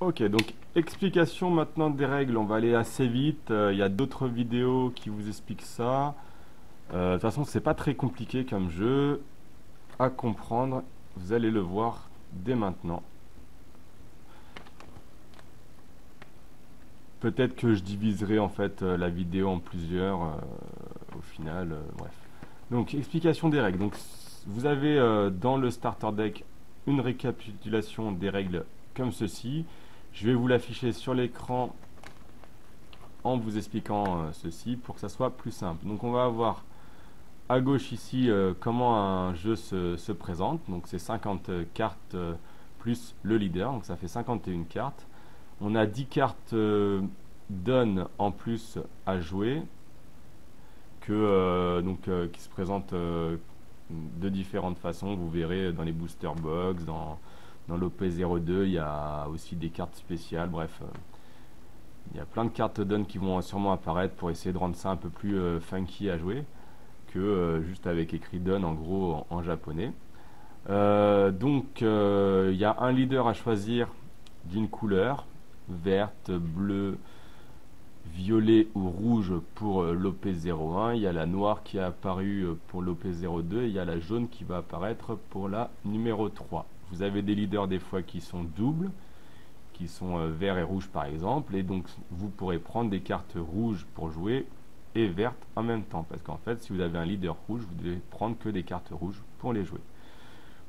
Ok, donc explication maintenant des règles, on va aller assez vite. Il y a d'autres vidéos qui vous expliquent ça. De toute façon, c'est pas très compliqué comme jeu à comprendre. Vous allez le voir dès maintenant. Peut-être que je diviserai en fait la vidéo en plusieurs au final. Bref. Donc explication des règles. Donc vous avez dans le starter deck une récapitulation des règles comme ceci. Je vais vous l'afficher sur l'écran en vous expliquant ceci pour que ça soit plus simple. Donc on va avoir à gauche ici comment un jeu se présente. Donc c'est 50 cartes plus le leader, donc ça fait 51 cartes. On a 10 cartes done en plus à jouer qui se présentent de différentes façons. Vous verrez dans les booster box, dans l'OP02, il y a aussi des cartes spéciales. Bref, il y a plein de cartes done qui vont sûrement apparaître pour essayer de rendre ça un peu plus funky à jouer que juste avec écrit done en gros en japonais. Il y a un leader à choisir d'une couleur, verte, bleue, violet ou rouge pour l'OP01. Il y a la noire qui est apparue pour l'OP02 et il y a la jaune qui va apparaître pour la numéro 3. Vous avez des leaders des fois qui sont doubles, qui sont vert et rouge par exemple, et donc vous pourrez prendre des cartes rouges pour jouer et vertes en même temps, parce qu'en fait si vous avez un leader rouge, vous devez prendre que des cartes rouges pour les jouer.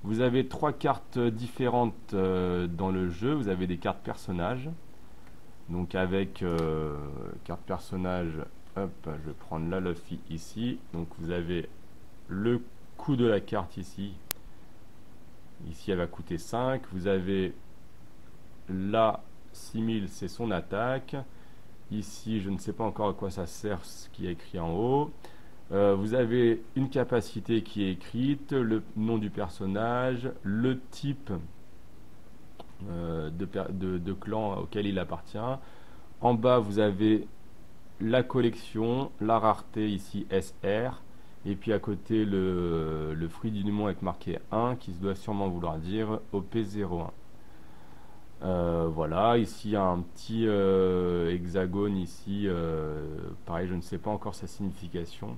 Vous avez 3 cartes différentes dans le jeu. Vous avez des cartes personnages, donc avec carte personnage, hop, je vais prendre la Luffy ici. Donc vous avez le coût de la carte ici elle va coûter 5. Vous avez la 6000, c'est son attaque. Ici, je ne sais pas encore à quoi ça sert, ce qui est écrit en haut. Vous avez une capacité qui est écrite, le nom du personnage, le type de clan auquel il appartient. En bas, vous avez la collection, la rareté ici SR, et puis à côté le fruit du nom avec marqué 1 qui doit sûrement vouloir dire OP01. Voilà, ici il y a un petit hexagone ici, pareil je ne sais pas encore sa signification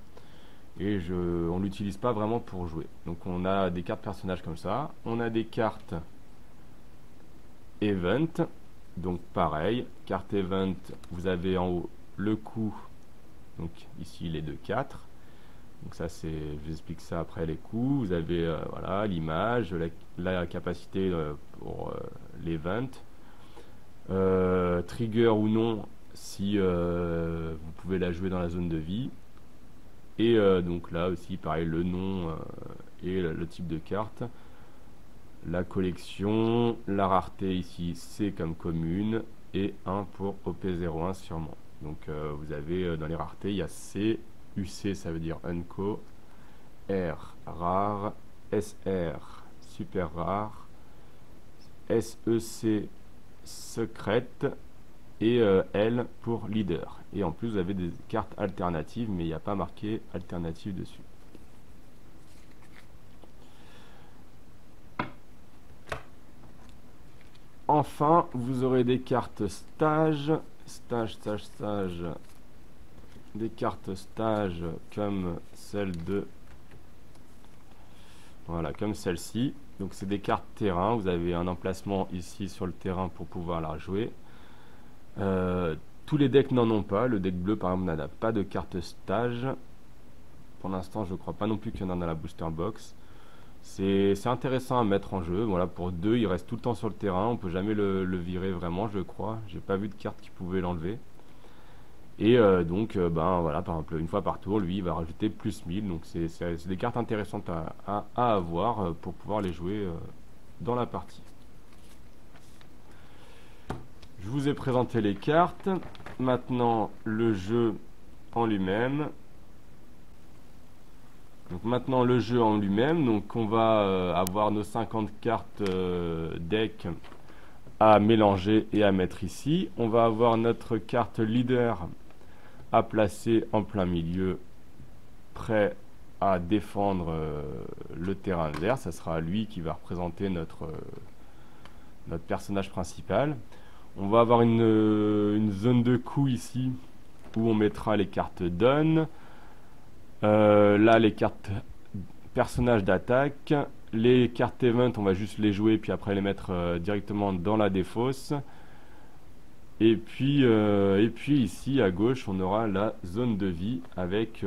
et on l'utilise pas vraiment pour jouer. Donc on a des cartes personnages comme ça, on a des cartes event, donc pareil, carte event, vous avez en haut le coût, donc ici il est de 4. Donc ça c'est, je vous explique ça après les coûts. Vous avez voilà l'image, la capacité pour l'event, trigger ou non si vous pouvez la jouer dans la zone de vie. Et donc là aussi pareil le nom et le type de carte, la collection, la rareté ici c'est comme commune et 1 pour OP01 sûrement. Donc vous avez dans les raretés il y a C, UC ça veut dire unco, R rare, SR super rare, SEC secrète et L pour leader. Et en plus vous avez des cartes alternatives mais il n'y a pas marqué alternative dessus. Enfin vous aurez des cartes stage, des cartes stage comme celle de voilà, comme celle-ci. Donc c'est des cartes terrain, vous avez un emplacement ici sur le terrain pour pouvoir la jouer. Tous les decks n'en ont pas, le deck bleu par exemple n'a pas de carte stage. Pour l'instant je ne crois pas non plus qu'il y en a dans la booster box. C'est intéressant à mettre en jeu. Voilà, pour 2 il reste tout le temps sur le terrain, on peut jamais le virer vraiment je crois. J'ai pas vu de carte qui pouvait l'enlever. Et ben voilà, par exemple une fois par tour lui il va rajouter plus 1000. Donc c'est des cartes intéressantes à avoir pour pouvoir les jouer dans la partie. Je vous ai présenté les cartes. Maintenant le jeu en lui-même. Donc maintenant le jeu en lui-même, donc on va avoir nos 50 cartes deck à mélanger et à mettre ici. On va avoir notre carte leader à placer en plein milieu, prêt à défendre le terrain adverse. Ça sera lui qui va représenter notre personnage principal. On va avoir une zone de coup ici où on mettra les cartes done. Là, les cartes personnages d'attaque. Les cartes event, on va juste les jouer puis après les mettre directement dans la défausse. Et puis ici à gauche, on aura la zone de vie avec,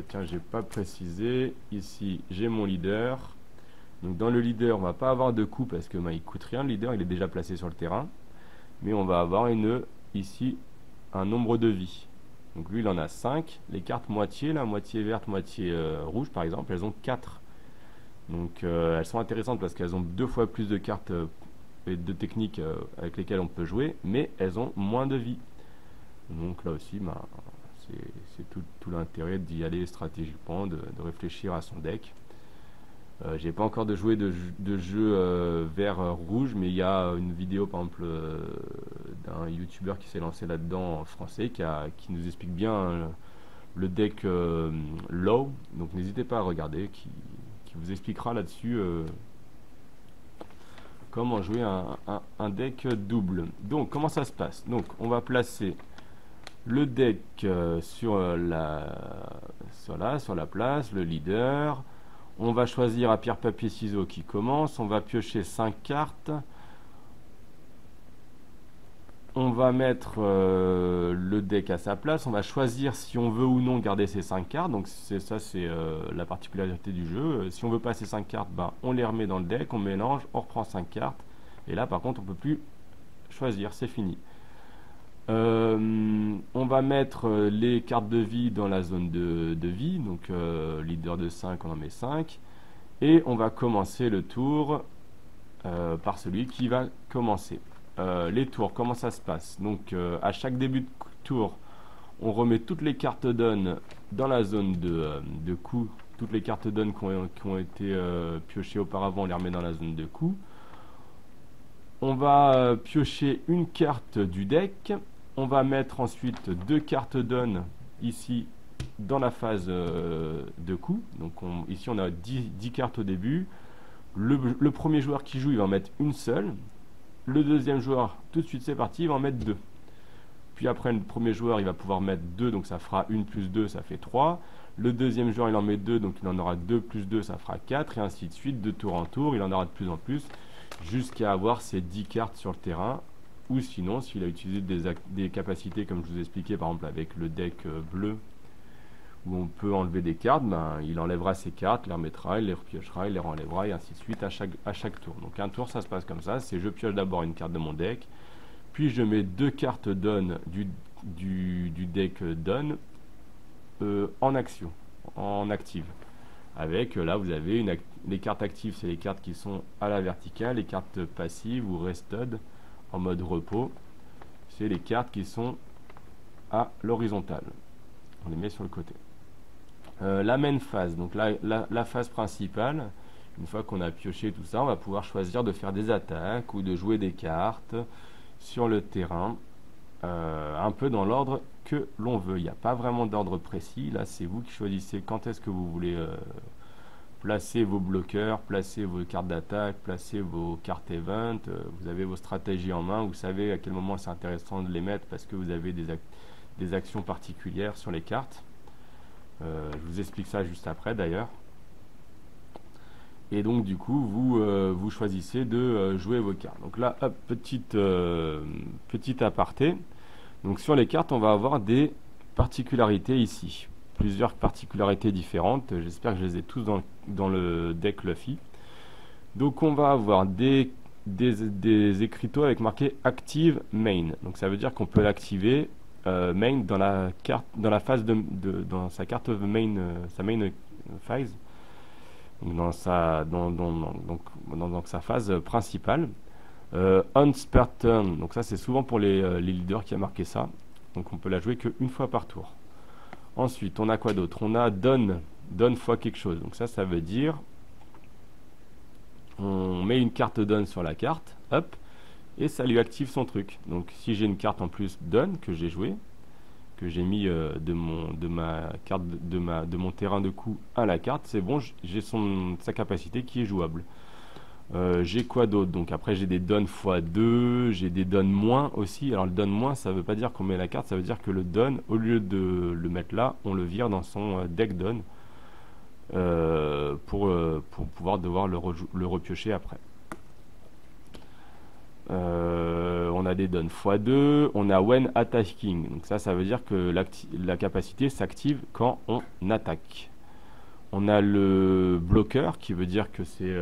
tiens, j'ai pas précisé, ici j'ai mon leader. Donc dans le leader, on va pas avoir de coup parce que il coûte rien, le leader il est déjà placé sur le terrain. Mais on va avoir ici un nombre de vie. Donc lui il en a 5. Les cartes moitié, la moitié verte, moitié rouge par exemple, elles ont 4. Donc elles sont intéressantes parce qu'elles ont 2 fois plus de cartes et de techniques avec lesquelles on peut jouer, mais elles ont moins de vie. Donc là aussi, c'est tout l'intérêt d'y aller stratégiquement, de réfléchir à son deck. J'ai pas encore joué de jeu vert-rouge, mais il y a une vidéo par exemple d'un youtubeur qui s'est lancé là-dedans en français qui nous explique bien le deck low. Donc n'hésitez pas à regarder, qui vous expliquera là-dessus comment jouer un deck double. Donc comment ça se passe? Donc on va placer le deck sur la place, le leader. On va choisir à pierre papier ciseaux qui commence. On va piocher 5 cartes. On va mettre le deck à sa place. On va choisir si on veut ou non garder ces 5 cartes. Donc c'est la particularité du jeu. Si on veut pas ces 5 cartes, on les remet dans le deck, on mélange, on reprend 5 cartes. Et là par contre on peut plus choisir, c'est fini. On va mettre les cartes de vie dans la zone de vie. Donc leader de 5, on en met 5. Et on va commencer le tour par celui qui va commencer. Les tours, comment ça se passe? Donc à chaque début de tour, on remet toutes les cartes done dans la zone de coup. Toutes les cartes done qui ont été piochées auparavant, on les remet dans la zone de coup. On va piocher une carte du deck. On va mettre ensuite 2 cartes done ici dans la phase de coup. Donc ici on a 10 cartes au début. Le premier joueur qui joue, il va en mettre une seule. Le deuxième joueur, tout de suite c'est parti, il va en mettre 2. Puis après le premier joueur, il va pouvoir mettre 2, donc ça fera 1 plus 2, ça fait 3. Le deuxième joueur, il en met 2, donc il en aura 2 plus 2, ça fera 4. Et ainsi de suite, de tour en tour, il en aura de plus en plus, jusqu'à avoir ses 10 cartes sur le terrain. Ou sinon, s'il a utilisé des capacités, comme je vous ai expliqué, par exemple avec le deck bleu, où on peut enlever des cartes, il enlèvera ses cartes, les remettra, il les repiochera, il les renlèvera, et ainsi de suite à chaque tour. Donc un tour, ça se passe comme ça, c'est je pioche d'abord une carte de mon deck, puis je mets 2 cartes done du deck done en action, en active. Avec, là vous avez les cartes actives, c'est les cartes qui sont à la verticale, les cartes passives ou rested, en mode repos, c'est les cartes qui sont à l'horizontale. On les met sur le côté. La main phase, donc la phase principale, une fois qu'on a pioché tout ça, on va pouvoir choisir de faire des attaques ou de jouer des cartes sur le terrain, un peu dans l'ordre que l'on veut. Il n'y a pas vraiment d'ordre précis, là c'est vous qui choisissez quand est-ce que vous voulez placer vos bloqueurs, placer vos cartes d'attaque, placer vos cartes event, vous avez vos stratégies en main, vous savez à quel moment c'est intéressant de les mettre parce que vous avez des actions particulières sur les cartes. Je vous explique ça juste après d'ailleurs. Et donc du coup vous choisissez de jouer vos cartes. Donc là hop, petit aparté. Donc sur les cartes on va avoir des particularités ici. Plusieurs particularités différentes. J'espère que je les ai tous dans le deck Luffy. Donc on va avoir des écriteaux avec marqué Active Main. Donc ça veut dire qu'on peut l'activer main dans la phase dans sa carte main, sa main phase, donc dans sa phase principale. On spare turn, donc ça c'est souvent pour les leaders qui a marqué ça. Donc on peut la jouer qu'une fois par tour. Ensuite on a quoi d'autre? On a done fois quelque chose. Donc ça veut dire on met une carte done sur la carte, hop, et ça lui active son truc. Donc si j'ai une carte en plus done que j'ai joué, que j'ai mis de mon terrain de coup à la carte, c'est bon, j'ai sa capacité qui est jouable. J'ai quoi d'autre? Donc après j'ai des dons x2, j'ai des dons moins aussi. Alors le don moins, ça veut pas dire qu'on met la carte, ça veut dire que le don, au lieu de le mettre là, on le vire dans son deck don pour pouvoir devoir le repiocher après. On a des dons x2, on a when attacking. Donc ça veut dire que la capacité s'active quand on attaque. On a le bloqueur qui veut dire que c'est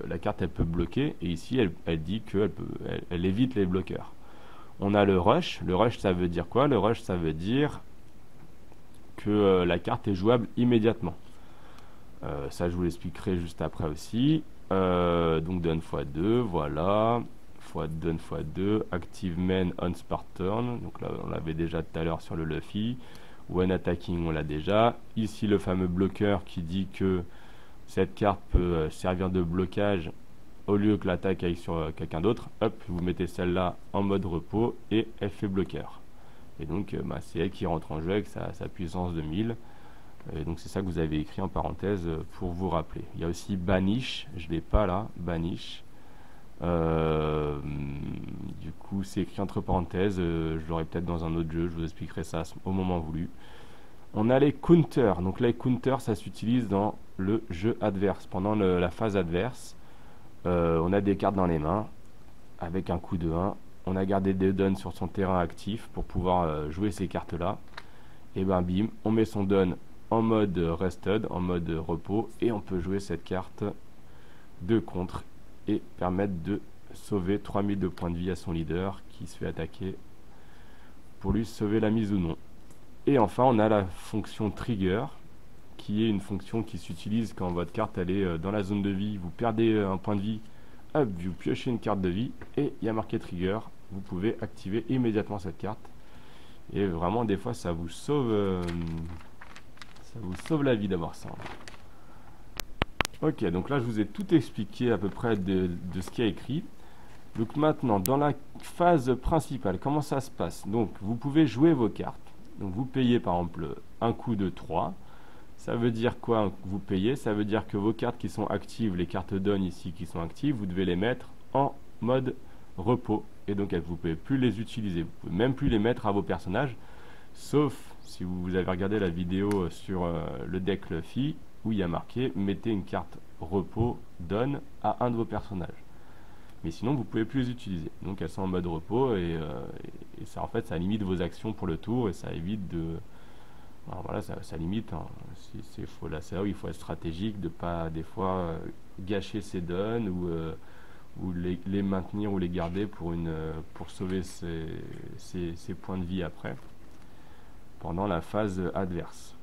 la carte elle peut bloquer et ici elle dit qu'elle évite les bloqueurs. On a le rush. Le rush ça veut dire quoi? Le rush ça veut dire que la carte est jouable immédiatement. Ça je vous l'expliquerai juste après aussi. Donc don x2, voilà. Don x2, active main on start turn. Donc là on l'avait déjà tout à l'heure sur le Luffy. When attacking, on l'a déjà. Ici, le fameux bloqueur qui dit que cette carte peut servir de blocage au lieu que l'attaque aille sur quelqu'un d'autre. Hop, vous mettez celle-là en mode repos et elle fait bloqueur. Et donc, c'est elle qui rentre en jeu avec sa puissance de 1000. Et donc, c'est ça que vous avez écrit en parenthèse pour vous rappeler. Il y a aussi Banish, je ne l'ai pas là, Banish. Du coup c'est écrit entre parenthèses, je l'aurai peut-être dans un autre jeu, je vous expliquerai ça au moment voulu. On a les counters, donc les counters ça s'utilise dans le jeu adverse, pendant la phase adverse. On a des cartes dans les mains avec un coup de 1, on a gardé des dons sur son terrain actif pour pouvoir jouer ces cartes là, et ben bim, on met son don en mode rested, en mode repos, et on peut jouer cette carte de contre et permettre de sauver 3000 de points de vie à son leader qui se fait attaquer pour lui sauver la mise ou non. Et enfin on a la fonction trigger qui est une fonction qui s'utilise quand votre carte elle est dans la zone de vie, vous perdez un point de vie, hop, vous piochez une carte de vie et il y a marqué trigger, vous pouvez activer immédiatement cette carte et vraiment des fois ça vous sauve la vie d'avoir ça. Ok, donc là je vous ai tout expliqué à peu près de ce qu'il y a écrit. Donc maintenant, dans la phase principale, comment ça se passe? Donc vous pouvez jouer vos cartes. Donc vous payez par exemple un coup de 3. Ça veut dire quoi vous payez? Ça veut dire que vos cartes qui sont actives, les cartes don ici qui sont actives, vous devez les mettre en mode repos. Et donc vous ne pouvez plus les utiliser. Vous ne pouvez même plus les mettre à vos personnages. Sauf si vous avez regardé la vidéo sur le deck Luffy, où il y a marqué mettez une carte repos don à un de vos personnages, mais sinon vous pouvez plus les utiliser, donc elles sont en mode repos et ça en fait ça limite vos actions pour le tour et ça évite de alors voilà ça limite hein. Là c'est là où il faut être stratégique, de pas des fois gâcher ses dons ou les maintenir ou les garder pour sauver ses points de vie après pendant la phase adverse.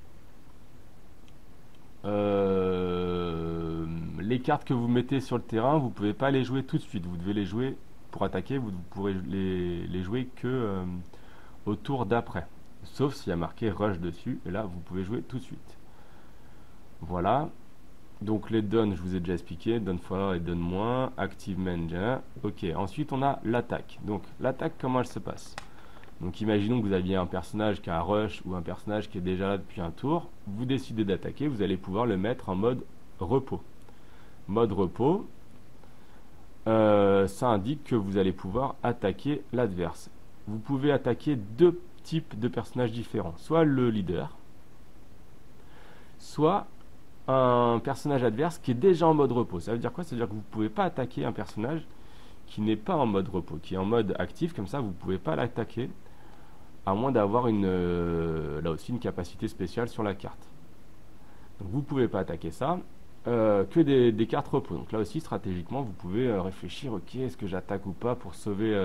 Les cartes que vous mettez sur le terrain, vous ne pouvez pas les jouer tout de suite. Vous devez les jouer pour attaquer, vous pourrez les jouer que au tour d'après. Sauf s'il y a marqué rush dessus, et là vous pouvez jouer tout de suite. Voilà. Donc les dons, je vous ai déjà expliqué, don x et don moins, active main. Ok, ensuite on a l'attaque. Donc l'attaque, comment elle se passe? Donc imaginons que vous aviez un personnage qui a un rush ou un personnage qui est déjà là depuis un tour, vous décidez d'attaquer, vous allez pouvoir le mettre en mode repos. Mode repos, ça indique que vous allez pouvoir attaquer l'adverse. Vous pouvez attaquer deux types de personnages différents, soit le leader, soit un personnage adverse qui est déjà en mode repos. Ça veut dire quoi? Ça veut dire que vous ne pouvez pas attaquer un personnage qui n'est pas en mode repos, qui est en mode actif, comme ça vous ne pouvez pas l'attaquer à moins d'avoir là aussi une capacité spéciale sur la carte. Donc vous ne pouvez pas attaquer ça, que des cartes repos. Donc là aussi stratégiquement vous pouvez réfléchir, ok, est-ce que j'attaque ou pas pour sauver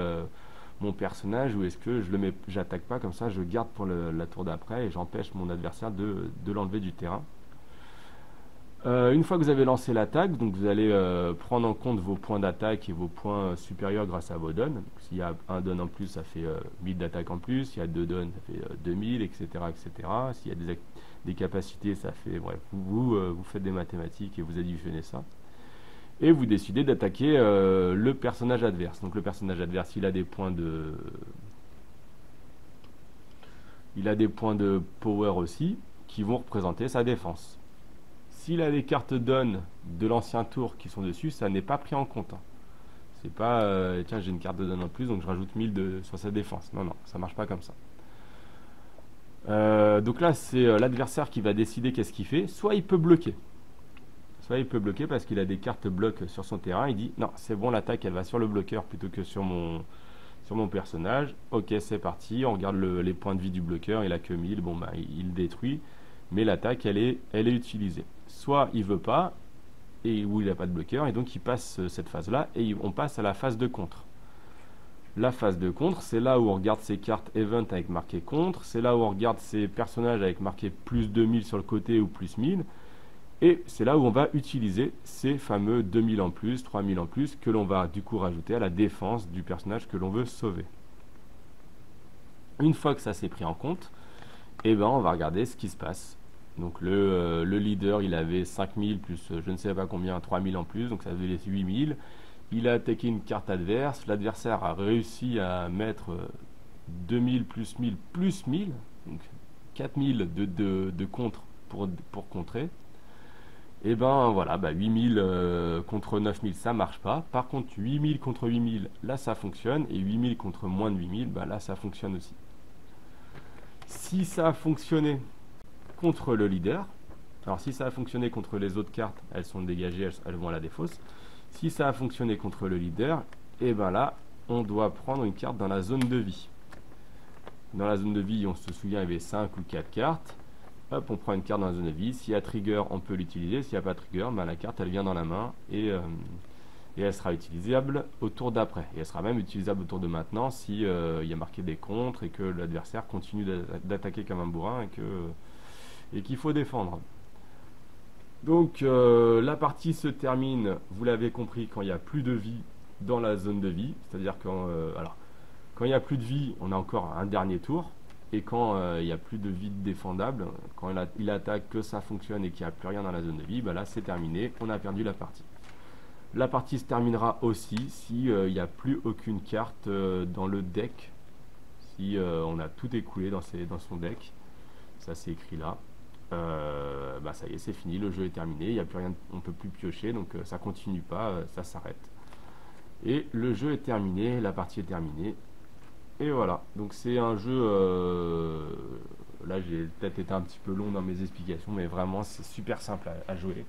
mon personnage, ou est-ce que j'attaque pas, comme ça je garde pour la tour d'après et j'empêche mon adversaire de l'enlever du terrain. Une fois que vous avez lancé l'attaque, donc vous allez prendre en compte vos points d'attaque et vos points supérieurs grâce à vos dons. S'il y a un don en plus, ça fait 1000 d'attaque en plus. S'il y a 2 dons, ça fait 2000, etc. etc. S'il y a des capacités, ça fait... Bref, vous faites des mathématiques et vous additionnez ça. Et vous décidez d'attaquer le personnage adverse. Donc le personnage adverse, il a des points de... Il a des points de power aussi, qui vont représenter sa défense. S'il a les cartes donne de l'ancien tour qui sont dessus, ça n'est pas pris en compte, hein. C'est pas, tiens, j'ai une carte de donne en plus, donc je rajoute 1000 sur sa défense. Non, non, ça marche pas comme ça. Donc là, c'est l'adversaire qui va décider qu'est-ce qu'il fait. Soit il peut bloquer. Soit il peut bloquer parce qu'il a des cartes bloc sur son terrain. Il dit, non, c'est bon, l'attaque, elle va sur le bloqueur plutôt que sur mon personnage. Ok, c'est parti. On regarde les points de vie du bloqueur. Il a que 1000. Bon, bah, il détruit. Mais l'attaque, elle est utilisée. Soit il veut pas, et où il n'a pas de bloqueur, et donc il passe cette phase-là, et on passe à la phase de contre. La phase de contre, c'est là où on regarde ses cartes event avec marqué contre, c'est là où on regarde ses personnages avec marqué plus 2000 sur le côté ou plus 1000, et c'est là où on va utiliser ces fameux 2000 en plus, 3000 en plus, que l'on va du coup rajouter à la défense du personnage que l'on veut sauver. Une fois que ça s'est pris en compte, et ben on va regarder ce qui se passe. Donc le leader, il avait 5000 plus je ne sais pas combien, 3000 en plus, donc ça faisait les 8000. Il a attaqué une carte adverse, l'adversaire a réussi à mettre 2000 plus 1000 plus 1000, donc 4000 de contre pour contrer. Et ben voilà, 8000 contre 9000, ça marche pas. Par contre, 8000 contre 8000, là ça fonctionne, et 8000 contre moins de 8000, là ça fonctionne aussi. Si ça a fonctionné contre le leader, alors si ça a fonctionné contre les autres cartes, elles sont dégagées, elles vont à la défausse. Si ça a fonctionné contre le leader, et ben là, on doit prendre une carte dans la zone de vie. Dans la zone de vie, on se souvient, il y avait 5 ou 4 cartes. Hop, on prend une carte dans la zone de vie. S'il y a trigger, on peut l'utiliser. S'il n'y a pas trigger, la carte, elle vient dans la main et elle sera utilisable au tour d'après. Et elle sera même utilisable au tour de maintenant si il y a marqué des contres et que l'adversaire continue d'attaquer comme un bourrin et qu'il faut défendre. Donc la partie se termine, vous l'avez compris, quand il n'y a plus de vie dans la zone de vie. C'est-à-dire quand il n'y a plus de vie, on a encore un dernier tour. Et quand il n'y a plus de vie défendable, quand il attaque, que ça fonctionne et qu'il n'y a plus rien dans la zone de vie, là c'est terminé, on a perdu la partie. La partie se terminera aussi si il n'y a plus aucune carte dans le deck. Si on a tout écoulé dans son deck, ça c'est écrit là. Ça y est, c'est fini, le jeu est terminé, il n'y a plus rien, on ne peut plus piocher, donc ça continue pas, ça s'arrête. Et le jeu est terminé, la partie est terminée. Et voilà, donc c'est un jeu, là j'ai peut-être été un petit peu long dans mes explications, mais vraiment c'est super simple à jouer.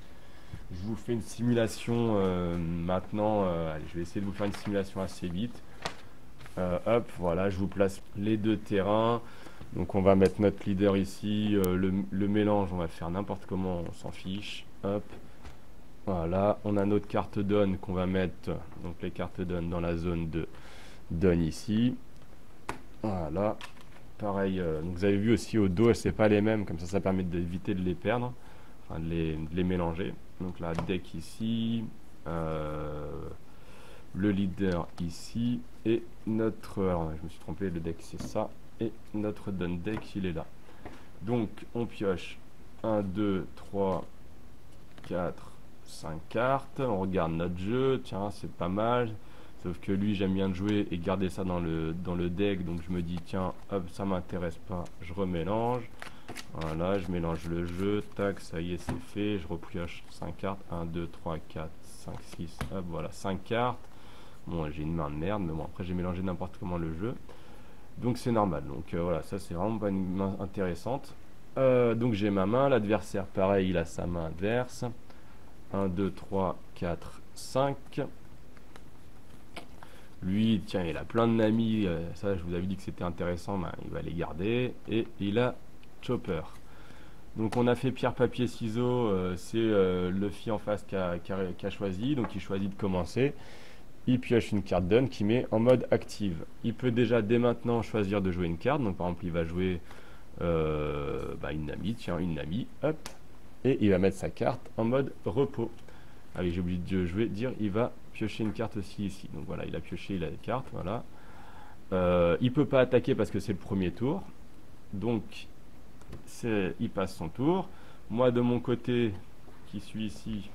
Je vous fais une simulation maintenant, allez, je vais essayer de vous faire une simulation assez vite. Hop, voilà, je vous place les deux terrains. Donc on va mettre notre leader ici, le mélange, on va le faire n'importe comment, on s'en fiche. Hop, voilà, on a notre carte donne qu'on va mettre, donc les cartes donne dans la zone de donne ici. Voilà, pareil, donc vous avez vu aussi au dos, c'est pas les mêmes, comme ça permet d'éviter de les perdre, enfin de les mélanger. Donc là, deck ici, le leader ici, et notre, alors je me suis trompé, le deck c'est ça, et notre donne deck il est là. Donc on pioche 1, 2, 3, 4, 5 cartes, on regarde notre jeu, tiens c'est pas mal. Sauf que lui, j'aime bien jouer et garder ça dans le deck. Donc je me dis, tiens, hop, ça m'intéresse pas. Je remélange. Voilà, je mélange le jeu. Tac, ça y est, c'est fait. Je repioche 5 cartes. 1, 2, 3, 4, 5, 6. Hop, voilà, 5 cartes. Bon, j'ai une main de merde. Mais bon, après, j'ai mélangé n'importe comment le jeu. Donc c'est normal. Donc voilà, ça, c'est vraiment pas une main intéressante. Donc j'ai ma main. L'adversaire, pareil, il a sa main adverse. 1, 2, 3, 4, 5. Lui, tiens, il a plein de Nami, ça je vous avais dit que c'était intéressant, il va les garder. Et il a Chopper. Donc on a fait pierre, papier, ciseaux, c'est Luffy en face qui a choisi, donc il choisit de commencer. Il pioche une carte donne qui met en mode active. Il peut déjà dès maintenant choisir de jouer une carte, donc par exemple il va jouer une Nami, tiens, une Nami, hop, et il va mettre sa carte en mode repos. Allez, j'ai oublié de dire, il va piocher une carte aussi ici. Donc voilà, il a pioché, il a les cartes, voilà. Il peut pas attaquer parce que c'est le premier tour. Donc, il passe son tour. Moi, de mon côté, qui suis ici,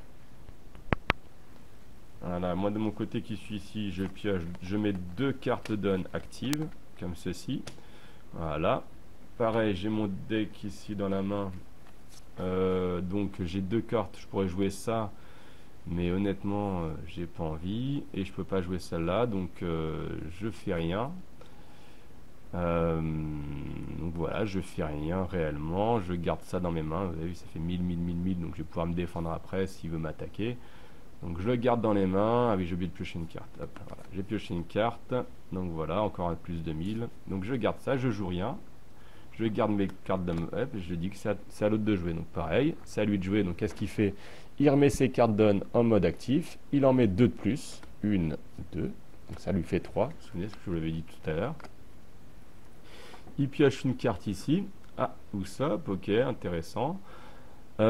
voilà, moi de mon côté qui suis ici, je pioche, je mets 2 cartes donne actives, comme ceci. Voilà. Pareil, j'ai mon deck ici dans la main. Donc j'ai deux cartes, je pourrais jouer ça, mais honnêtement, j'ai pas envie. Et je peux pas jouer celle-là, donc je fais rien. Donc voilà, je fais rien réellement, je garde ça dans mes mains, vous avez vu ça fait 1000, donc je vais pouvoir me défendre après s'il veut m'attaquer. Donc je le garde dans les mains, ah oui j'ai oublié de piocher une carte, hop, voilà. J'ai pioché une carte, donc voilà, encore un plus de 1000, donc je garde ça, je joue rien, je garde mes cartes d'homme up, et je dis que c'est à l'autre de jouer, donc pareil, c'est à lui de jouer, donc qu'est-ce qu'il fait? Il remet ses cartes d'on en mode actif, il en met 2 de plus, 1, 2, donc ça lui fait 3, vous vous souvenez ce que je vous l'avais dit tout à l'heure. Il pioche une carte ici. Ah, Usopp, ok, intéressant. Il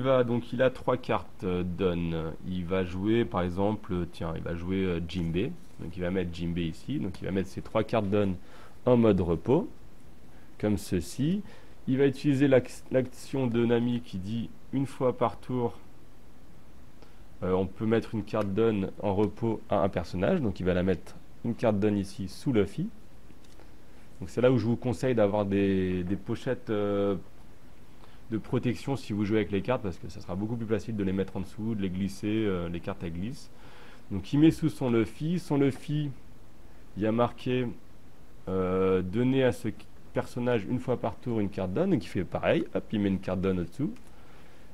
va donc il a 3 cartes Don. Il va jouer par exemple, tiens, il va jouer Jinbei. Donc il va mettre Jinbei ici. Donc il va mettre ses 3 cartes Don en mode repos, comme ceci. Il va utiliser l'action de Nami qui dit une fois par tour, on peut mettre une carte Don en repos à un personnage. Donc il va la mettre une carte Don ici sous Luffy. Donc c'est là où je vous conseille d'avoir des pochettes de protection si vous jouez avec les cartes, parce que ça sera beaucoup plus facile de les mettre en dessous, de les glisser, les cartes elles glissent. Donc il met sous son Luffy, il y a marqué donner à ce personnage une fois par tour une carte Don, donc il fait pareil, hop, il met une carte Don au-dessous.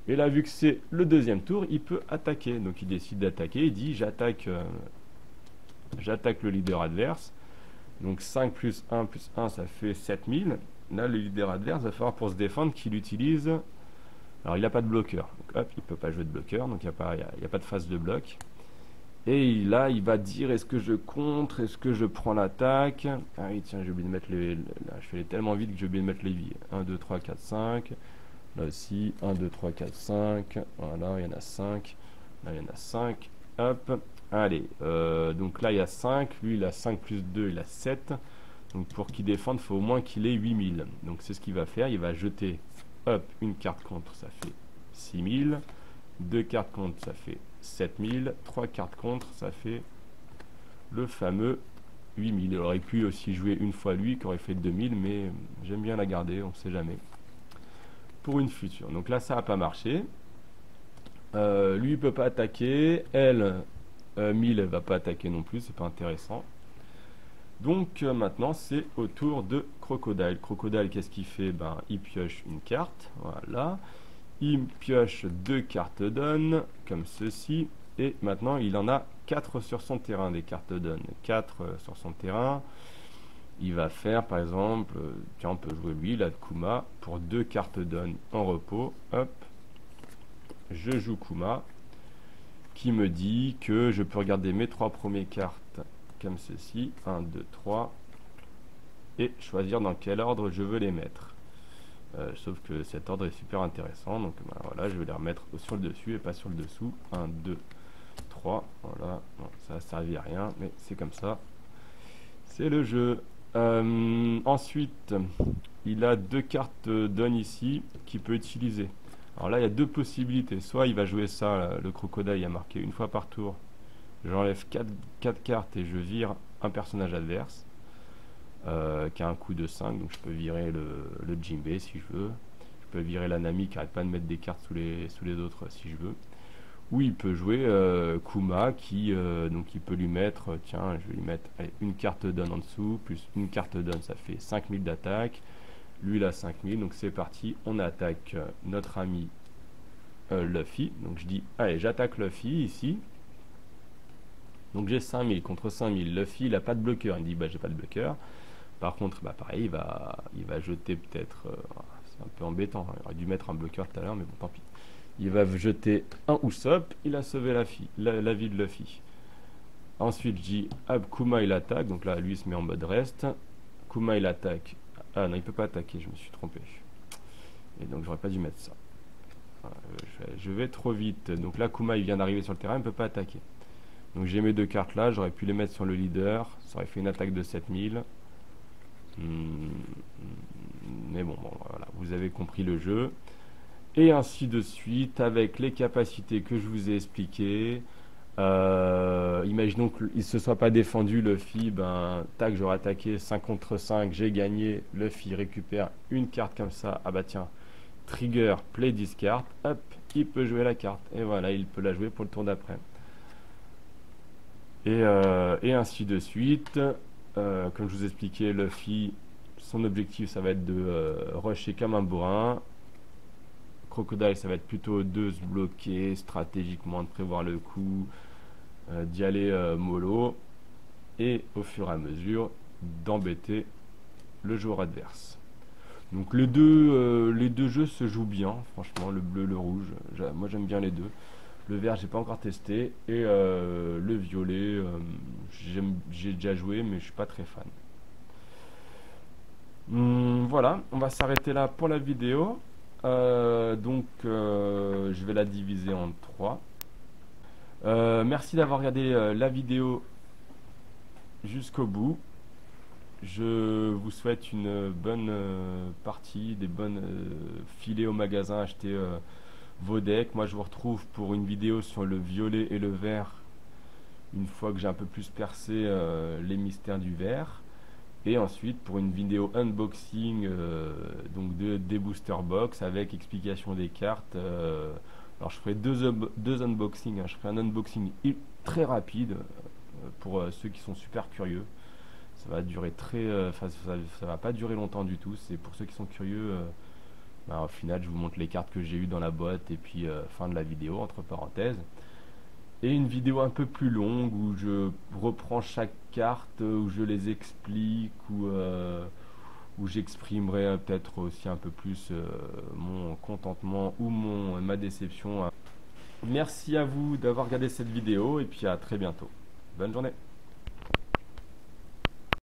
Et là vu que c'est le deuxième tour, il peut attaquer, donc il décide d'attaquer, il dit j'attaque le leader adverse. Donc 5 plus 1 plus 1, ça fait 7000. Là, le leader adverse va falloir pour se défendre qu'il utilise... Alors, il n'a pas de bloqueur. Donc, hop, il ne peut pas jouer de bloqueur. Donc, il n'y a pas de phase de bloc. Et là, il va dire, est-ce que je contre? Est-ce que je prends l'attaque? Ah oui, tiens, j'ai oublié de mettre les... Là, je fais tellement vite que j'ai oublié de mettre les vies. 1, 2, 3, 4, 5. Là aussi, 1, 2, 3, 4, 5. Voilà, il y en a 5. Là, il y en a 5. Hop. Allez, donc là il y a 5, lui il a 5 plus 2, il a 7. Donc pour qu'il défende, il faut au moins qu'il ait 8000. Donc c'est ce qu'il va faire, il va jeter, hop, une carte contre, ça fait 6000. 2 cartes contre, ça fait 7000. 3 cartes contre, ça fait le fameux 8000. Il aurait pu aussi jouer une fois lui, qui aurait fait 2000, mais j'aime bien la garder, on ne sait jamais. Pour une future. Donc là ça n'a pas marché. Lui il peut pas attaquer, elle... 1000 elle va pas attaquer non plus, c'est pas intéressant. Donc maintenant c'est au tour de Crocodile. Crocodile, qu'est-ce qu'il fait? Ben il pioche une carte, voilà. Il pioche 2 cartes Don, comme ceci. Et maintenant il en a 4 sur son terrain, des cartes Don. 4 sur son terrain. Il va faire par exemple, tiens on peut jouer lui, là de Kuma, pour 2 cartes Don en repos. Hop, je joue Kuma, qui me dit que je peux regarder mes 3 premières cartes comme ceci, 1, 2, 3, et choisir dans quel ordre je veux les mettre. Sauf que cet ordre est super intéressant, donc ben, voilà, je vais les remettre sur le dessus et pas sur le dessous. 1, 2, 3, voilà, bon, ça ne servi à rien, mais c'est comme ça. C'est le jeu. Ensuite, il a 2 cartes Don ici qu'il peut utiliser. Alors là, il y a 2 possibilités. Soit il va jouer ça, là, le crocodile, il a marqué une fois par tour. J'enlève 4 cartes et je vire un personnage adverse qui a un coût de 5. Donc je peux virer le Jinbei si je veux. Je peux virer la Nami qui n'arrête pas de mettre des cartes sous les autres si je veux. Ou il peut jouer Kuma qui donc il peut lui mettre, tiens, je vais lui mettre allez, une carte Don en dessous, plus une carte Don, ça fait 5000 d'attaque. Lui il a 5000, donc c'est parti, on attaque notre ami Luffy. Donc je dis, allez, j'attaque Luffy ici. Donc j'ai 5000 contre 5000. Luffy il n'a pas de bloqueur, il dit, bah j'ai pas de bloqueur. Par contre, bah pareil, il va jeter peut-être, c'est un peu embêtant, hein. Il aurait dû mettre un bloqueur tout à l'heure, mais bon, tant pis. Il va jeter un Usopp, il a sauvé la vie de Luffy. Ensuite je dis, Kuma il attaque, donc là lui il se met en mode reste. Kuma il attaque. Ah non, il peut pas attaquer, je me suis trompé. Et donc j'aurais pas dû mettre ça. Je vais trop vite. Donc là, Kuma il vient d'arriver sur le terrain, il ne peut pas attaquer. Donc j'ai mes 2 cartes là, j'aurais pu les mettre sur le leader. Ça aurait fait une attaque de 7000. Mais bon, voilà, vous avez compris le jeu. Et ainsi de suite, avec les capacités que je vous ai expliquées. Imaginons qu'il ne se soit pas défendu, Luffy, ben tac, j'aurais attaqué 5 contre 5, j'ai gagné. Luffy récupère une carte comme ça. Ah bah tiens, trigger, play this card, hop, il peut jouer la carte. Et voilà, il peut la jouer pour le tour d'après. Et ainsi de suite. Comme je vous expliquais, Luffy, son objectif, ça va être de rusher comme un bourrin. Crocodile, ça va être plutôt de se bloquer stratégiquement, de prévoir le coup, d'y aller mollo, et au fur et à mesure d'embêter le joueur adverse. Donc les deux jeux se jouent bien, franchement, le bleu, le rouge, moi j'aime bien les deux. Le vert, j'ai pas encore testé, et le violet, j'ai déjà joué, mais je suis pas très fan. Voilà, on va s'arrêter là pour la vidéo. Je vais la diviser en trois. Merci d'avoir regardé la vidéo jusqu'au bout. Je vous souhaite une bonne partie, des bonnes filets au magasin, achetez vos decks. Moi je vous retrouve pour une vidéo sur le violet et le vert, une fois que j'ai un peu plus percé les mystères du vert. Et ensuite pour une vidéo unboxing donc des booster box avec explication des cartes. Alors je ferai deux unboxings, hein. Je ferai un unboxing très rapide pour ceux qui sont super curieux. Ça va durer ça va pas durer longtemps du tout. C'est pour ceux qui sont curieux. Au final, je vous montre les cartes que j'ai eues dans la boîte et puis fin de la vidéo entre parenthèses. Et une vidéo un peu plus longue où je reprends chaque carte, où je les explique, où j'exprimerai peut-être aussi un peu plus mon contentement ou ma déception. Merci à vous d'avoir regardé cette vidéo et puis à très bientôt. Bonne journée.